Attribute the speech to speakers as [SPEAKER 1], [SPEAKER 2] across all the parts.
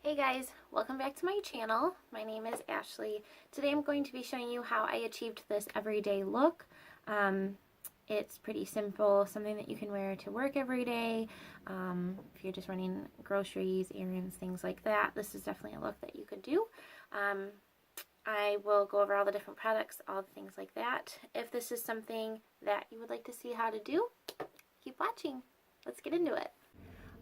[SPEAKER 1] Hey guys, welcome back to my channel. My name is Ashley. Today I'm going to be showing you how I achieved this everyday look. It's pretty simple, something that you can wear to work every day. If you're just running groceries, errands, things like that, this is definitely a look that you could do. I will go over all the different products, all the things like that. If this is something that you would like to see how to do, keep watching. Let's get into it.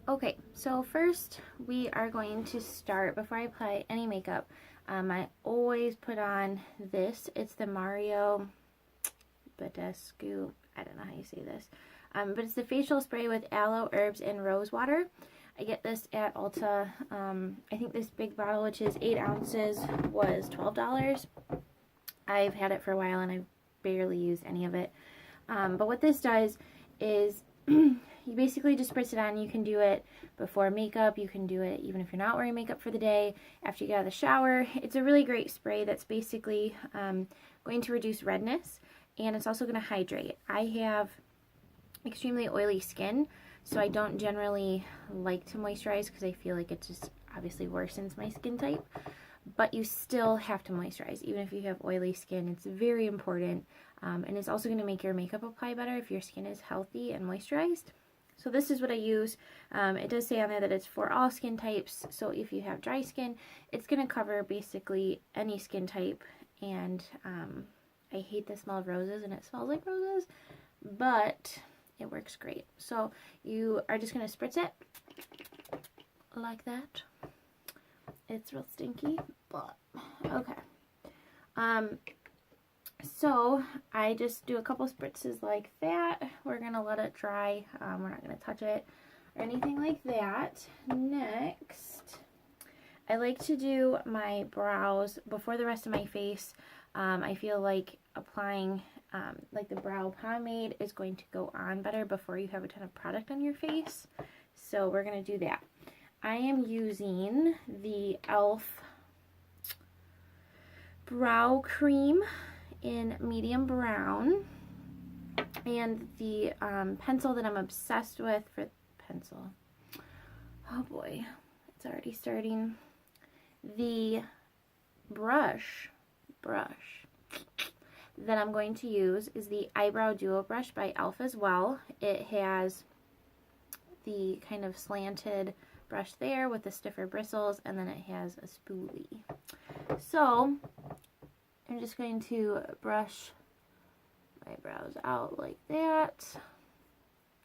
[SPEAKER 1] Okay, so first we are going to start, before I apply any makeup, I always put on this. It's the Badescu, I don't know how you say this, but it's the facial spray with aloe, herbs, and rosewater. I get this at Ulta. I think this big bottle, which is 8 ounces, was $12. I've had it for a while and I've barely used any of it. But what this does is you basically just spritz it on. You can do it before makeup. You can do it even if you're not wearing makeup for the day, after you get out of the shower. It's a really great spray that's basically going to reduce redness, and it's also going to hydrate. I have extremely oily skin, so I don't generally like to moisturize because I feel like it just obviously worsens my skin type. But you still have to moisturize, even if you have oily skin. It's very important, and it's also going to make your makeup apply better if your skin is healthy and moisturized. So this is what I use. It does say on there that it's for all skin types, so if you have dry skin, it's going to cover basically any skin type. And I hate the smell of roses, and it smells like roses, but it works great. So you are just going to spritz it like that. It's real stinky, but okay. So I just do a couple spritzes like that. We're gonna let it dry. We're not gonna touch it or anything like that. Next, I like to do my brows before the rest of my face. I feel like applying like the brow pomade is going to go on better before you have a ton of product on your face. So we're gonna do that. I am using the e.l.f. brow cream in medium brown, and the pencil that I'm obsessed with for pencil. Oh boy, it's already starting. The brush that I'm going to use is the Eyebrow Duo Brush by e.l.f. as well. It has the kind of slanted brush there with the stiffer bristles, and then it has a spoolie. So I'm just going to brush my brows out like that.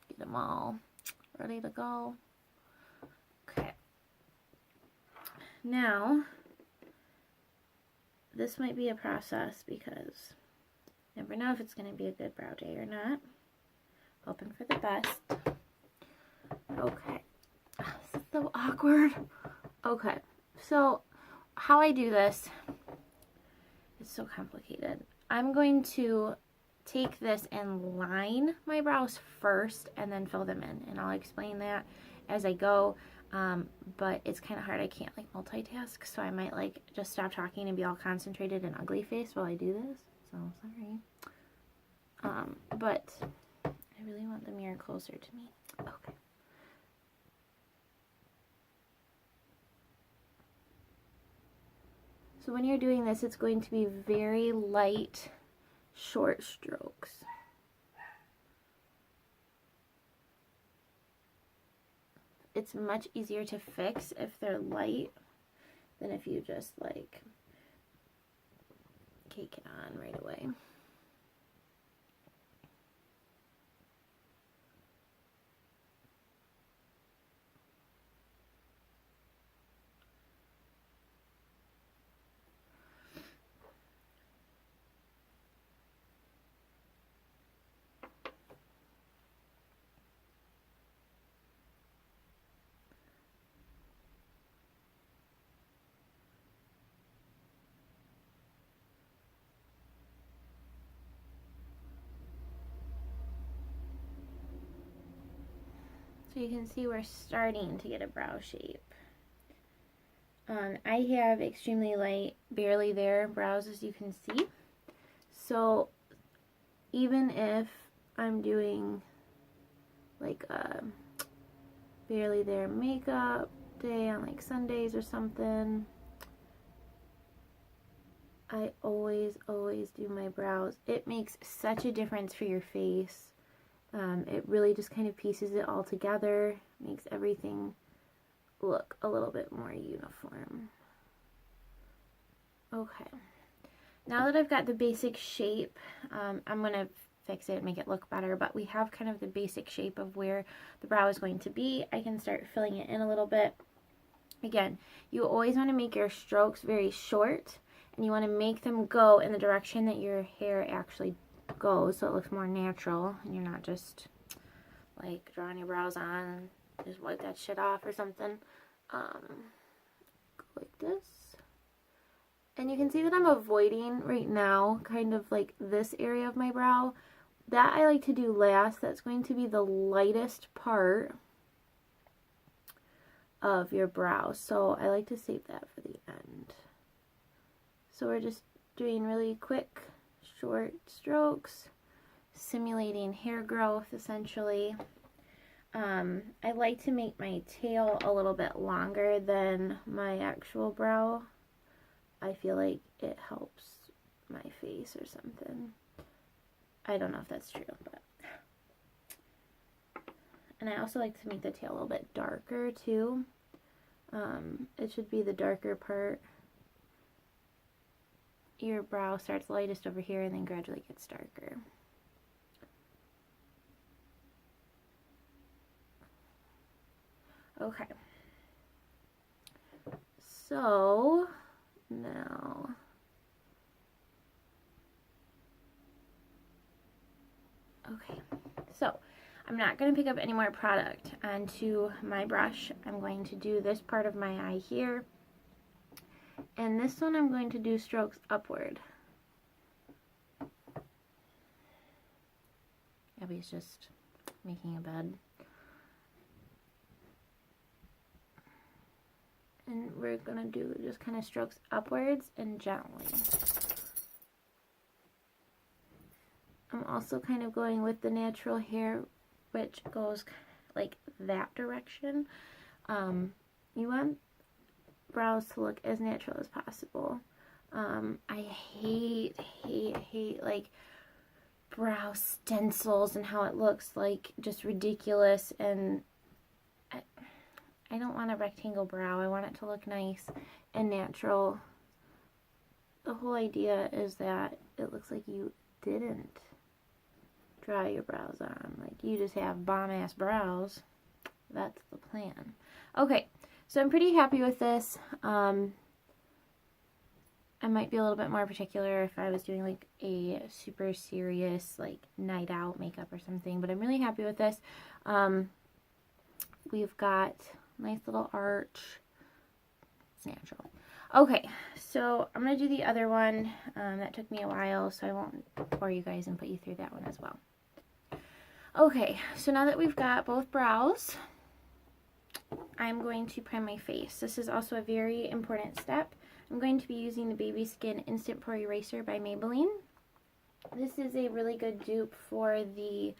[SPEAKER 1] Get them all ready to go. Okay. Now, this might be a process because you never know if it's going to be a good brow day or not. Hoping for the best. Okay. This is so awkward. Okay. So, how I do this, it's so complicated. I'm going to take this and line my brows first and then fill them in, and I'll explain that as I go. But it's kind of hard. I can't like multitask, so I might like just stop talking and be all concentrated and ugly face while I do this. So sorry. But I really want the mirror closer to me. Okay. So when you're doing this, it's going to be very light, short strokes. It's much easier to fix if they're light than if you just like cake it on right away. So you can see we're starting to get a brow shape. I have extremely light, barely there brows, as you can see. So even if I'm doing like a barely there makeup, day on like Sundays or something. I always do my brows. It makes such a difference for your face. It really just kind of pieces it all together, makes everything look a little bit more uniform. Okay, now that I've got the basic shape, I'm going to fix it and make it look better, but we have kind of the basic shape of where the brow is going to be. I can start filling it in a little bit. Again, you always want to make your strokes very short, and you want to make them go in the direction that your hair actually goes, so it looks more natural, and you're not just like drawing your brows on and just wipe that shit off or something. Go like this. And you can see that I'm avoiding right now kind of like this area of my brow. That I like to do last. That's going to be the lightest part of your brow, so I like to save that for the end. So we're just doing really quick, short strokes, simulating hair growth essentially. I like to make my tail a little bit longer than my actual brow. I feel like it helps my face or something. I don't know if that's true, but. And I also like to make the tail a little bit darker too. It should be the darker part. Your brow starts lightest over here and then gradually gets darker. Okay. So now okay. So I'm not going to pick up any more product onto my brush. I'm going to do this part of my eye here. And this one I'm going to do strokes upward. Abby's just making a bed. And we're going to do just kind of strokes upwards and gently. I'm also kind of going with the natural hair, which goes like that direction. You want brows to look as natural as possible. I hate like brow stencils and how it looks like just ridiculous, and I don't want a rectangle brow. I want it to look nice and natural. The whole idea is that it looks like you didn't draw your brows on. Like you just have bomb-ass brows. That's the plan. Okay, so I'm pretty happy with this. I might be a little bit more particular if I was doing like a super serious like night out makeup or something, but I'm really happy with this. We've got nice little arch. It's natural. Okay, so I'm going to do the other one. That took me a while, so I won't bore you guys and put you through that one as well. Okay, so now that we've got both brows, I'm going to prime my face. This is also a very important step. I'm going to be using the Baby Skin Instant Pore Eraser by Maybelline. This is a really good dupe for the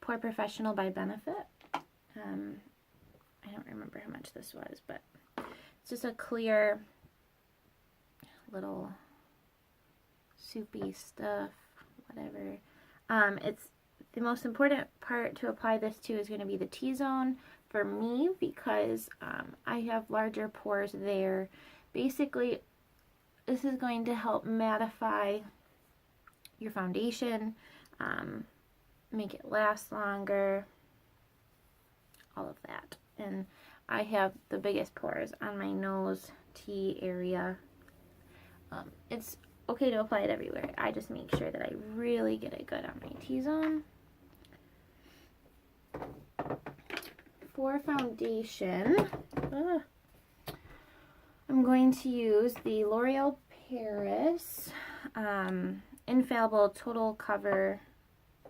[SPEAKER 1] Pore Professional by Benefit. I don't remember how much this was, but it's just a clear little soupy stuff, whatever. It's the most important part to apply this to is going to be the T-zone for me, because I have larger pores there. Basically, this is going to help mattify your foundation, make it last longer, all of that. And I have the biggest pores on my nose T area. It's okay to apply it everywhere. I just make sure that I really get it good on my T-zone. For foundation, I'm going to use the L'Oreal Paris Infallible Total Cover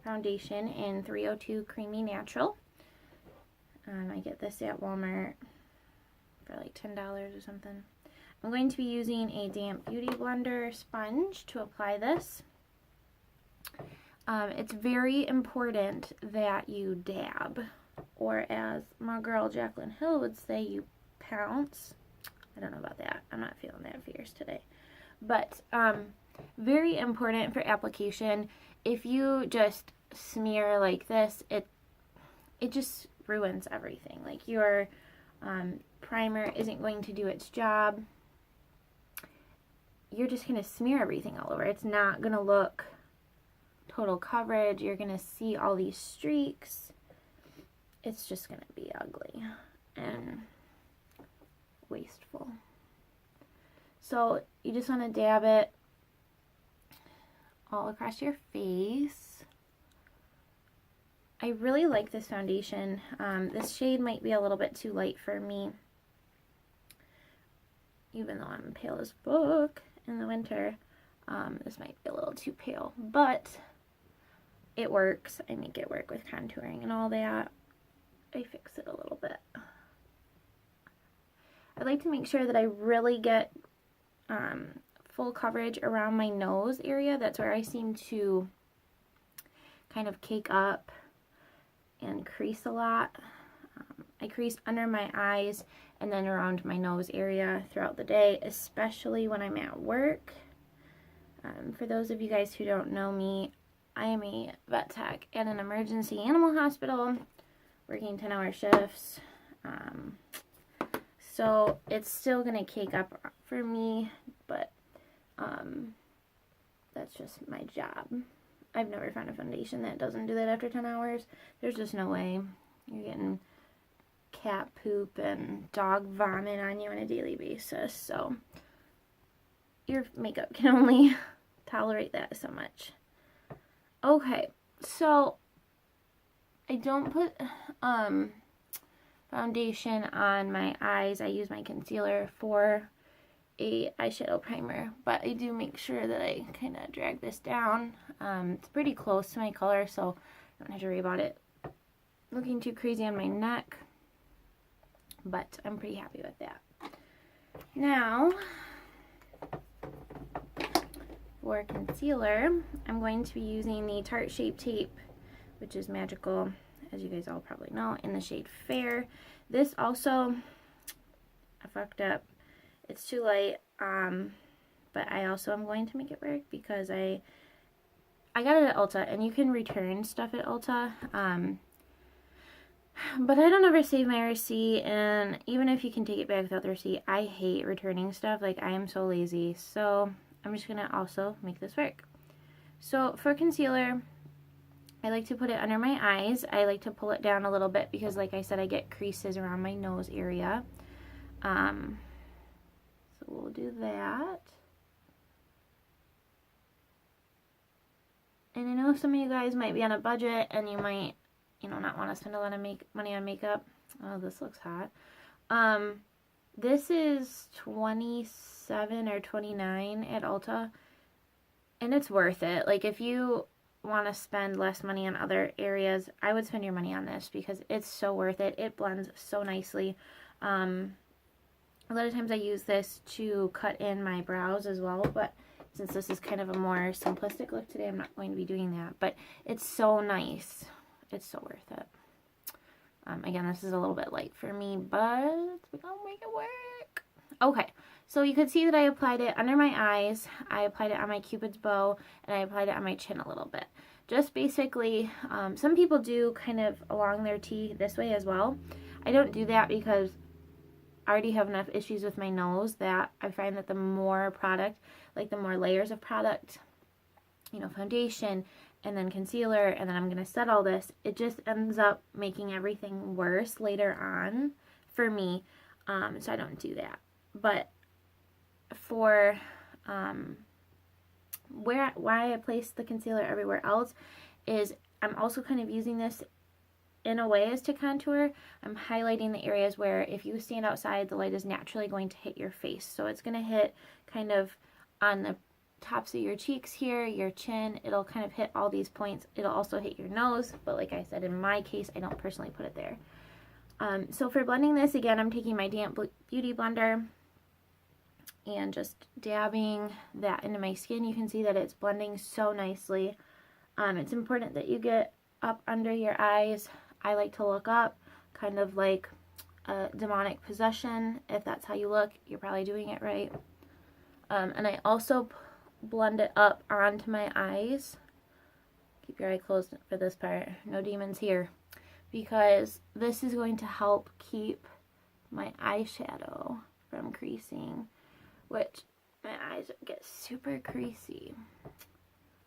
[SPEAKER 1] Foundation in 302 Creamy Natural. I get this at Walmart for like $10 or something. I'm going to be using a damp beauty blender sponge to apply this. It's very important that you dab, or as my girl Jaclyn Hill would say, you counts. I don't know about that. I'm not feeling that fierce today. But very important for application. If you just smear like this, it just ruins everything. Like your primer isn't going to do its job. You're just going to smear everything all over. It's not going to look total coverage. You're going to see all these streaks. It's just going to be ugly and wasteful. So you just want to dab it all across your face. I really like this foundation. This shade might be a little bit too light for me, even though I'm pale as fuck in the winter. This might be a little too pale, but it works. I make it work with contouring and all that. I fix it a little bit. I like to make sure that I really get full coverage around my nose area. That's where I seem to kind of cake up and crease a lot. I crease under my eyes and then around my nose area throughout the day, especially when I'm at work. For those of you guys who don't know me, I am a vet tech at an emergency animal hospital, working 10-hour shifts. So it's still going to cake up for me, but that's just my job. I've never found a foundation that doesn't do that after 10 hours. There's just no way. You're getting cat poop and dog vomit on you on a daily basis, so your makeup can only tolerate that so much. Okay, so I don't put foundation on my eyes. I use my concealer for a eyeshadow primer, but I do make sure that I kind of drag this down. It's pretty close to my color, so I don't have to worry about it looking too crazy on my neck, but I'm pretty happy with that. Now, for concealer, I'm going to be using the Tarte Shape Tape, which is magical, as you guys all probably know, in the shade Fair. This also, I fucked up. It's too light, but I also am going to make it work because I got it at Ulta, and you can return stuff at Ulta, but I don't ever save my receipt, and even if you can take it back without the receipt, I hate returning stuff. Like, I am so lazy, so I'm just going to also make this work. So for concealer, I like to put it under my eyes. I like to pull it down a little bit because, like I said, I get creases around my nose area. So we'll do that. And I know some of you guys might be on a budget and you might, not want to spend a lot of money on makeup. Oh, this looks hot. This is $27 or $29 at Ulta, and it's worth it. Like, if you want to spend less money on other areas, I would spend your money on this because it's so worth it. It blends so nicely. A lot of times I use this to cut in my brows as well, but since this is kind of a more simplistic look today, I'm not going to be doing that. But it's so nice. It's so worth it. Again, this is a little bit light for me, but we're going to make it work. Okay, so you could see that I applied it under my eyes. I applied it on my Cupid's bow, and I applied it on my chin a little bit. Just basically, some people do kind of along their T this way as well. I don't do that because I already have enough issues with my nose that I find that the more product, like the more layers of product, foundation, and then concealer, and then I'm going to set all this, it just ends up making everything worse later on for me, so I don't do that. But for why I place the concealer everywhere else is I'm also kind of using this in a way as to contour. I'm highlighting the areas where if you stand outside, the light is naturally going to hit your face. So it's going to hit kind of on the tops of your cheeks here, your chin. It'll kind of hit all these points. It'll also hit your nose, but like I said, in my case, I don't personally put it there. So for blending this, again, I'm taking my damp beauty blender and just dabbing that into my skin. You can see that it's blending so nicely. It's important that you get up under your eyes. I like to look up, kind of like a demonic possession. If that's how you look, you're probably doing it right. And I also blend it up onto my eyes. Keep your eye closed for this part. No demons here. Because this is going to help keep my eyeshadow from creasing, which my eyes get super creasy.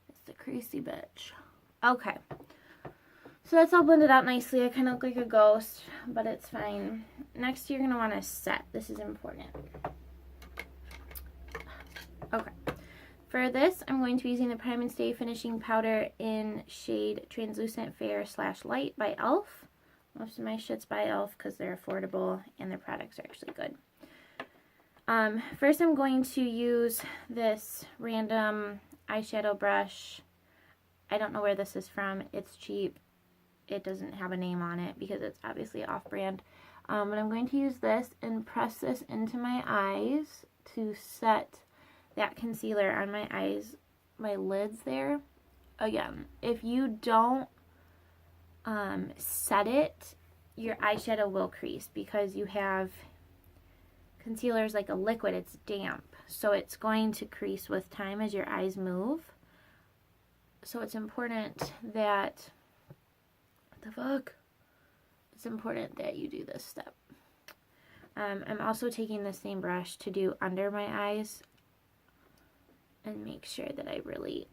[SPEAKER 1] It's the creasy bitch. Okay. So that's all blended out nicely. I kind of look like a ghost, but it's fine. Next, you're going to want to set. This is important. Okay. For this, I'm going to be using the Prime and Stay Finishing Powder in shade Translucent Fair / Light by e.l.f. Most of my shit's by e.l.f. because they're affordable and their products are actually good. First, I'm going to use this random eyeshadow brush. I don't know where this is from. It's cheap. It doesn't have a name on it because it's obviously off-brand. But I'm going to use this and press this into my eyes to set that concealer on my eyes, my lids there. Again, if you don't set it, your eyeshadow will crease because you have concealer's like a liquid. It's damp, so it's going to crease with time as your eyes move. So it's important that it's important that you do this step. I'm also taking the same brush to do under my eyes and make sure that I really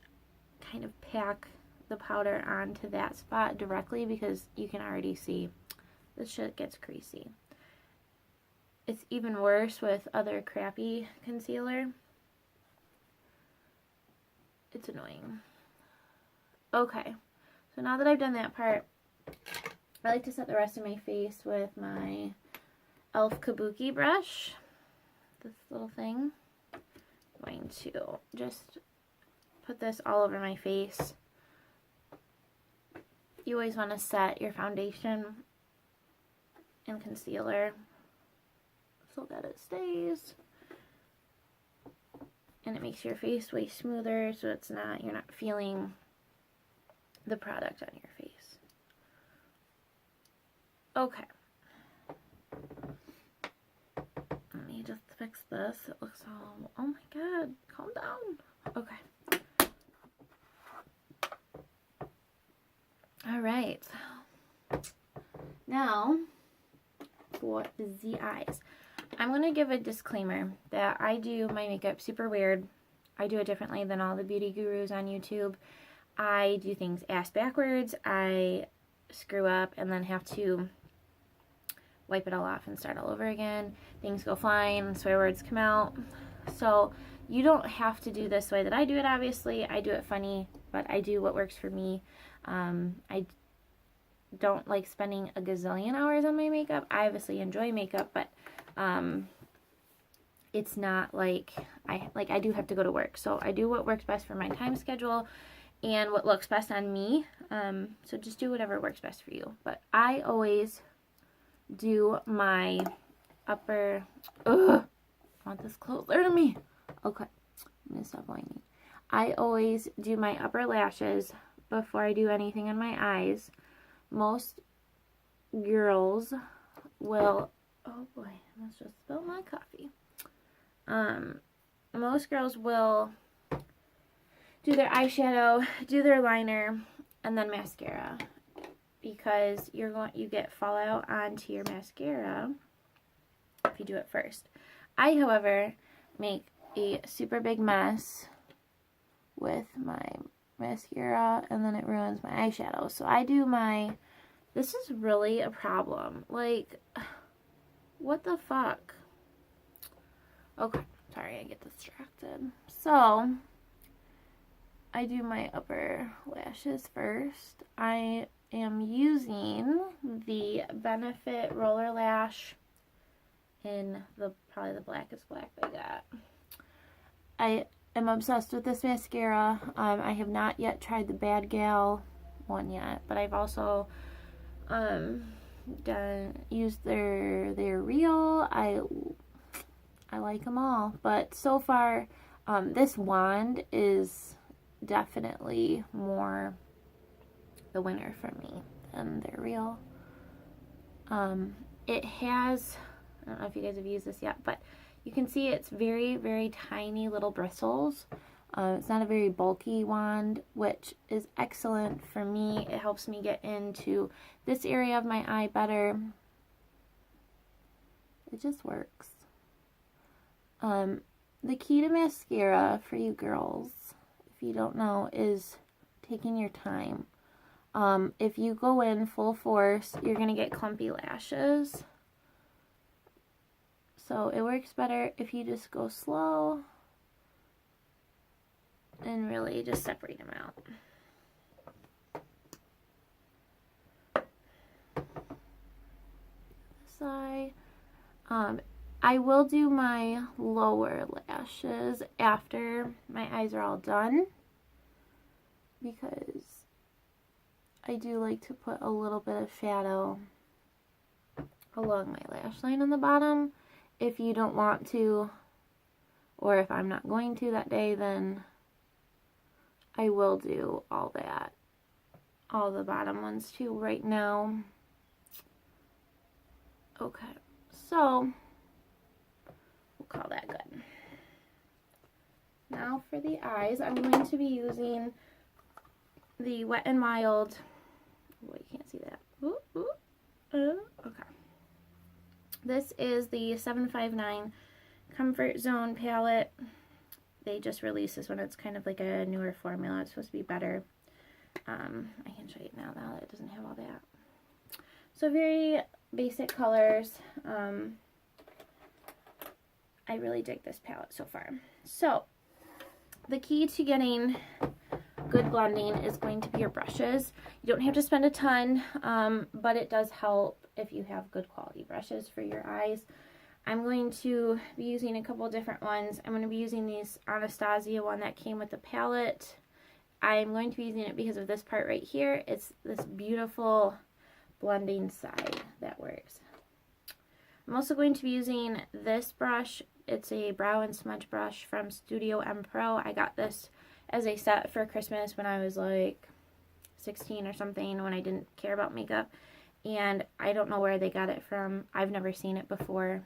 [SPEAKER 1] kind of pack the powder onto that spot directly because you can already see this shit gets creasy. It's even worse with other crappy concealer. It's annoying. Okay, so now that I've done that part, I like to set the rest of my face with my e.l.f. Kabuki brush. This little thing. I'm going to just put this all over my face. You always want to set your foundation and concealer so that it stays. And it makes your face way smoother so you're not feeling the product on your face. Okay. Let me just fix this. It looks all, oh my god, calm down. Okay. Alright. Now, for the eyes. I'm going to give a disclaimer that I do my makeup super weird. I do it differently than all the beauty gurus on YouTube. I do things ass backwards. I screw up and then have to wipe it all off and start all over again. Things go flying, swear words come out. So you don't have to do this way that I do it, obviously. I do it funny, but I do what works for me. I don't like spending a gazillion hours on my makeup. I obviously enjoy makeup, but it's not like I do have to go to work. So I do what works best for my time schedule and what looks best on me. So just do whatever works best for you. But I always do my upper, I want this closer to me. Okay, I'm gonna stop whining. I always do my upper lashes before I do anything on my eyes. Most girls will, oh boy, I must just spill my coffee. Most girls will do their eyeshadow, do their liner, and then mascara, because you get fallout onto your mascara if you do it first. I, however, make a super big mess with my mascara and then it ruins my eyeshadow. So I do this is really a problem. Like, what the fuck? Okay, sorry, I get distracted. So I do my upper lashes first. I am using the Benefit Roller Lash in probably the blackest black they got. I am obsessed with this mascara. I have not yet tried the Bad Gal one yet, but I've also used their Real. I like them all, but so far this wand is definitely more the winner for me than their Real. it has, I don't know if you guys have used this yet, but you can see it's very, very tiny little bristles. It's not a very bulky wand, which is excellent for me. It helps me get into this area of my eye better. It just works. The key to mascara for you girls, if you don't know, is taking your time. If you go in full force, you're going to get clumpy lashes. So it works better if you just go slow and really just separate them out. This eye. I will do my lower lashes after my eyes are all done, because I do like to put a little bit of shadow along my lash line on the bottom. If you don't want to, or if I'm not going to that day, then I will do all that, all the bottom ones too right now. Okay, so we'll call that good. Now for the eyes, I'm going to be using the Wet n Wild. Oh, you can't see that. Okay. This is the 759 Comfort Zone palette. They just released this one. It's kind of like a newer formula. It's supposed to be better. I can show you now that it doesn't have all that. So very basic colors. I really dig this palette so far. So the key to getting good blending is going to be your brushes. You don't have to spend a ton, but it does help if you have good quality brushes for your eyes. I'm going to be using a couple different ones. I'm going to be using this Anastasia one that came with the palette. I'm going to be using it because of this part right here. It's this beautiful blending side that works. I'm also going to be using this brush. It's a brow and smudge brush from Studio M Pro. I got this as a set for Christmas when I was like 16 or something, when I didn't care about makeup. And I don't know where they got it from. I've never seen it before.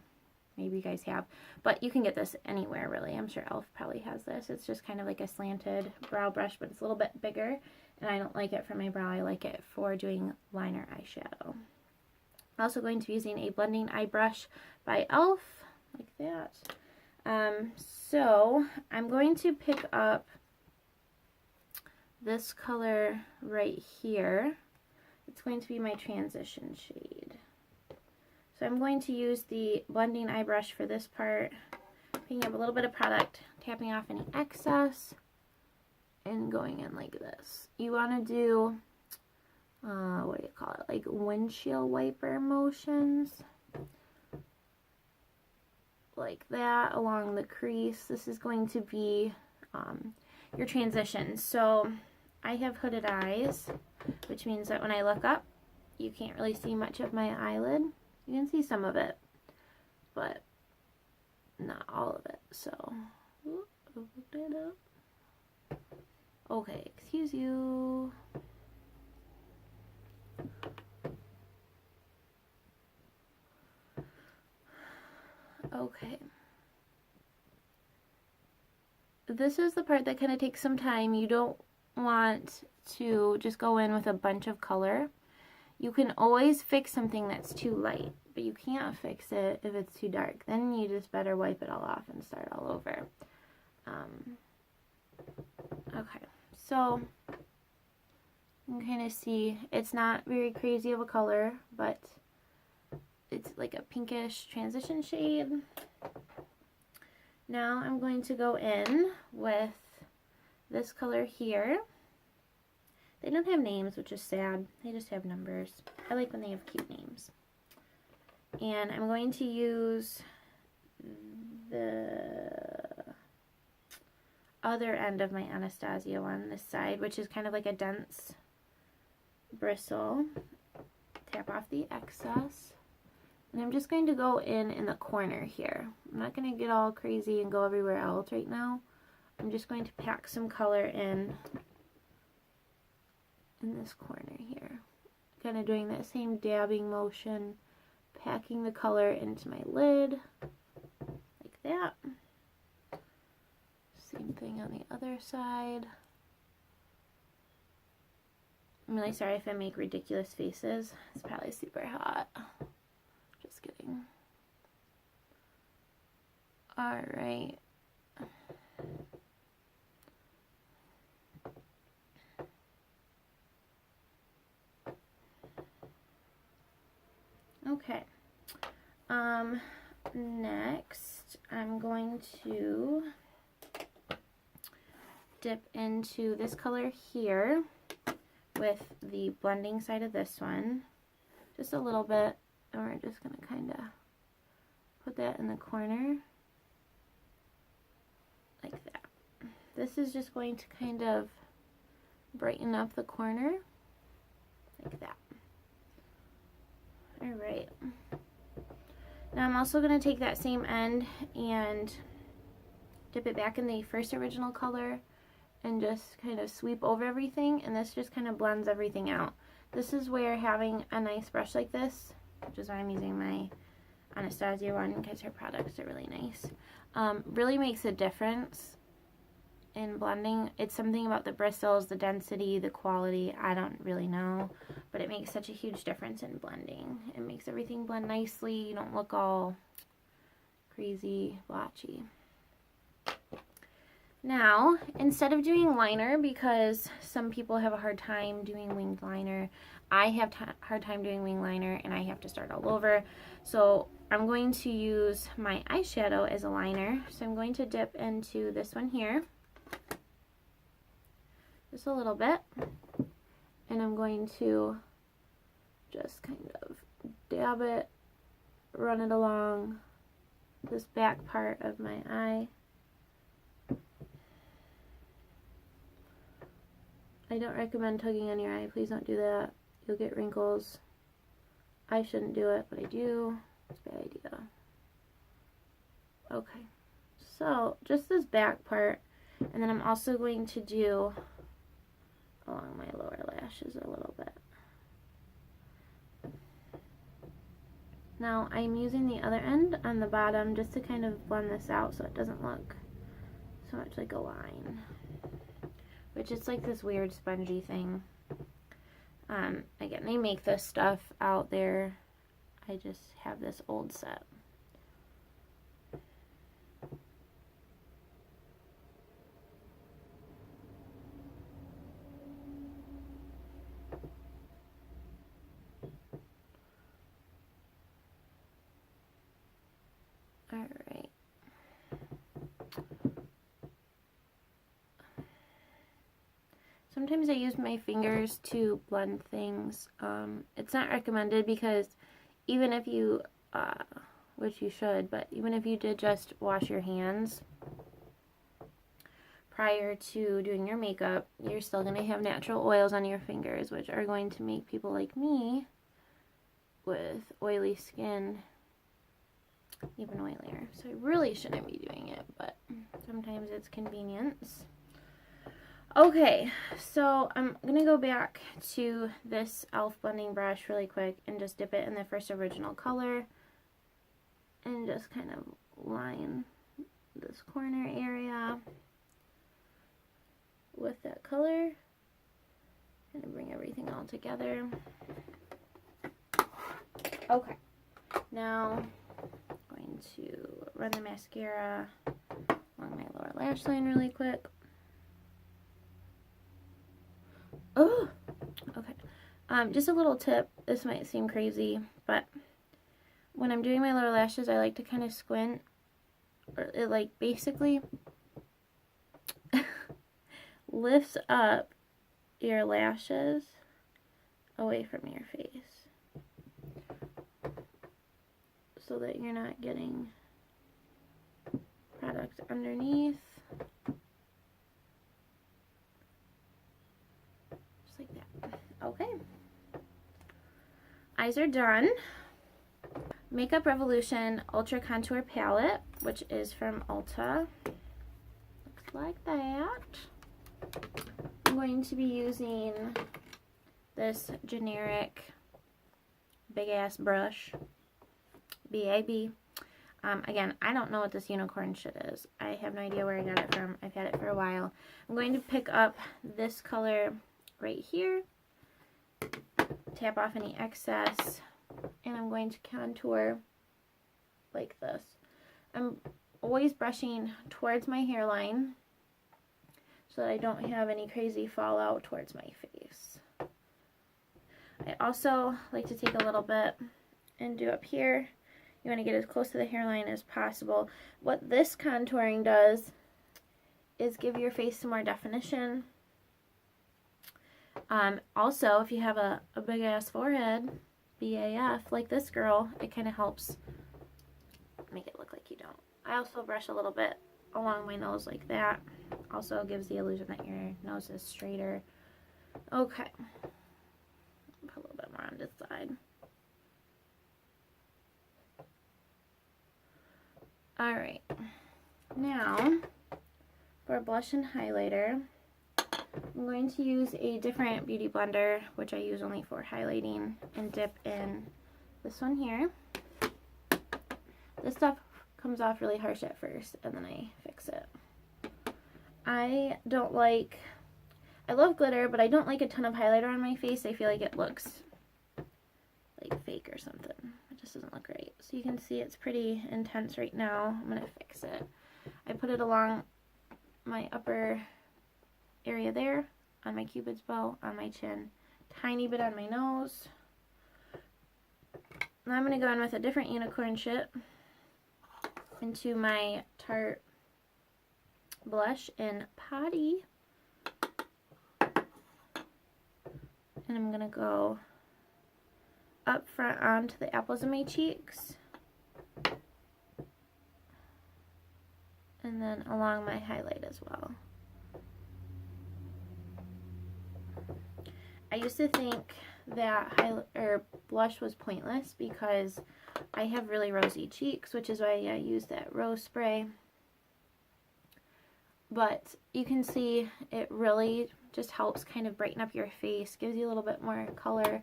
[SPEAKER 1] Maybe you guys have. But you can get this anywhere, really. I'm sure e.l.f. probably has this. It's just kind of like a slanted brow brush, but it's a little bit bigger. And I don't like it for my brow. I like it for doing liner eyeshadow. I'm also going to be using a blending eye brush by e.l.f. like that. So I'm going to pick up this color right here. It's going to be my transition shade. So I'm going to use the blending eye brush for this part, picking up a little bit of product, tapping off any excess, and going in like this. You want to do, what do you call it, like windshield wiper motions, like that along the crease. This is going to be your transition. So I have hooded eyes, which means that when I look up, you can't really see much of my eyelid. You can see some of it, but not all of it. So, open it up. Okay, excuse you. Okay. This is the part that kind of takes some time. You don't want to just go in with a bunch of color. You can always fix something that's too light, but you can't fix it if it's too dark. Then you just better wipe it all off and start all over. Okay, so you can kind of see it's not very crazy of a color, but it's like a pinkish transition shade. Now I'm going to go in with this color here. They don't have names, which is sad. They just have numbers. I like when they have cute names. And I'm going to use the other end of my Anastasia one, this side, which is kind of like a dense bristle. Tap off the excess. And I'm just going to go in the corner here. I'm not going to get all crazy and go everywhere else right now. I'm just going to pack some color in this corner here. Kind of doing that same dabbing motion, packing the color into my lid, like that. Same thing on the other side. I'm really sorry if I make ridiculous faces. It's probably super hot. Just kidding. Alright. Okay. Next, I'm going to dip into this color here with the blending side of this one. Just a little bit, and we're just going to kind of put that in the corner like that. This is just going to kind of brighten up the corner like that. Alright. Now I'm also going to take that same end and dip it back in the first original color and just kind of sweep over everything, and this just kind of blends everything out. This is where having a nice brush like this, which is why I'm using my Anastasia one because her products are really nice, really makes a difference in blending. It's something about the bristles, the density, the quality, I don't really know, but it makes such a huge difference in blending. It makes everything blend nicely. You don't look all crazy blotchy. Now, instead of doing liner, because some people have a hard time doing winged liner, I have a hard time doing winged liner and I have to start all over. So I'm going to use my eyeshadow as a liner. So I'm going to dip into this one here, just a little bit, and I'm going to just kind of dab it, run it along this back part of my eye. I don't recommend tugging on your eye. Please don't do that. You'll get wrinkles. I shouldn't do it, but I do. It's a bad idea. Okay. So, just this back part. And then I'm also going to do along my lower lashes a little bit. Now, I'm using the other end on the bottom just to kind of blend this out so it doesn't look so much like a line. Which is like this weird spongy thing. Again, they make this stuff out there. I just have this old set. Alright. Sometimes I use my fingers to blend things. It's not recommended because even if you, which you should, but even if you did just wash your hands prior to doing your makeup, you're still going to have natural oils on your fingers, which are going to make people like me with oily skin even oilier. So I really shouldn't be doing it, but sometimes it's convenience. Okay, so I'm going to go back to this e.l.f. blending brush really quick and just dip it in the first original color and just kind of line this corner area with that color and bring everything all together. Okay, now I'm going to run the mascara along my lower lash line really quick. Oh, okay. Just a little tip. This might seem crazy, but when I'm doing my lower lashes, I like to kind of squint, or it like basically lifts up your lashes away from your face so that you're not getting product underneath. Okay, eyes are done. Makeup Revolution Ultra Contour Palette, which is from Ulta. Looks like that. I'm going to be using this generic big ass brush. BAB. Again, I don't know what this unicorn shit is. I have no idea where I got it from. I've had it for a while. I'm going to pick up this color right here, tap off any excess, and I'm going to contour like this. I'm always brushing towards my hairline so that I don't have any crazy fallout towards my face. I also like to take a little bit and do up here. You want to get as close to the hairline as possible. What this contouring does is give your face some more definition. Also, if you have a big ass forehead, BAF, like this girl, it kind of helps make it look like you don't. I also brush a little bit along my nose like that. Also gives the illusion that your nose is straighter. Okay. Put a little bit more on this side. Alright. Now, for blush and highlighter, I'm going to use a different beauty blender, which I use only for highlighting, and dip in this one here. This stuff comes off really harsh at first, and then I fix it. I love glitter, but I don't like a ton of highlighter on my face. I feel like it looks like fake or something. It just doesn't look right. So you can see it's pretty intense right now. I'm going to fix it. I put it along my upper area there, on my cupid's bow, on my chin, tiny bit on my nose. Now I'm going to go in with a different unicorn shit into my Tarte blush in Potty. And I'm going to go up front onto the apples of my cheeks. And then along my highlight as well. I used to think that blush was pointless because I have really rosy cheeks, which is why I use that rose spray. But you can see it really just helps kind of brighten up your face, gives you a little bit more color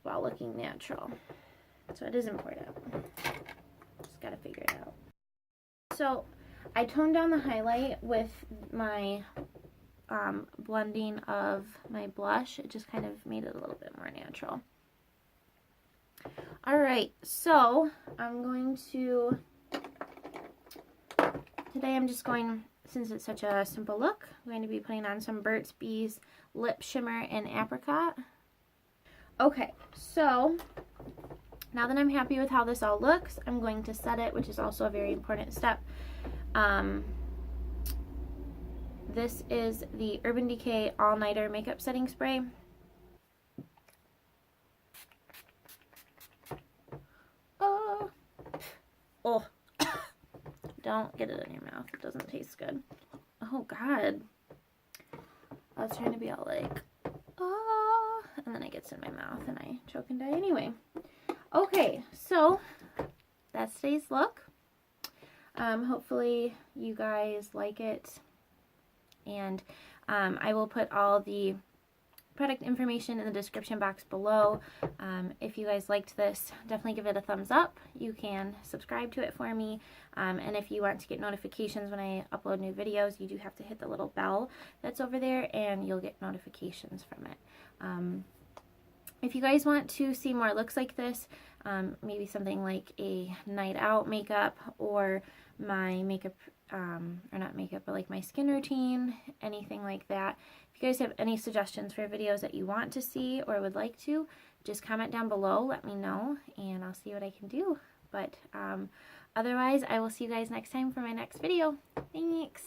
[SPEAKER 1] while looking natural. So it is important. Just gotta figure it out. So I toned down the highlight with my blending of my blush. It just kind of made it a little bit more natural. Alright, so today I'm just going, since it's such a simple look, I'm going to be putting on some Burts Bees Lip Shimmer in Apricot. Okay, so now that I'm happy with how this all looks, I'm going to set it, which is also a very important step. This is the Urban Decay All Nighter Makeup Setting Spray. Oh, don't get it in your mouth. It doesn't taste good. Oh, God. I was trying to be all like, oh, and then it gets in my mouth and I choke and die anyway. Okay, so that's today's look. Hopefully you guys like it. And I will put all the product information in the description box below. If you guys liked this, definitely give it a thumbs up. You can subscribe to it for me. And if you want to get notifications when I upload new videos, you do have to hit the little bell that's over there and you'll get notifications from it. If you guys want to see more looks like this, maybe something like a night out makeup or my makeup, or not makeup, but like my skin routine, anything like that. If you guys have any suggestions for videos that you want to see or would like to, just comment down below, let me know, and I'll see what I can do. But otherwise, I will see you guys next time for my next video. Thanks!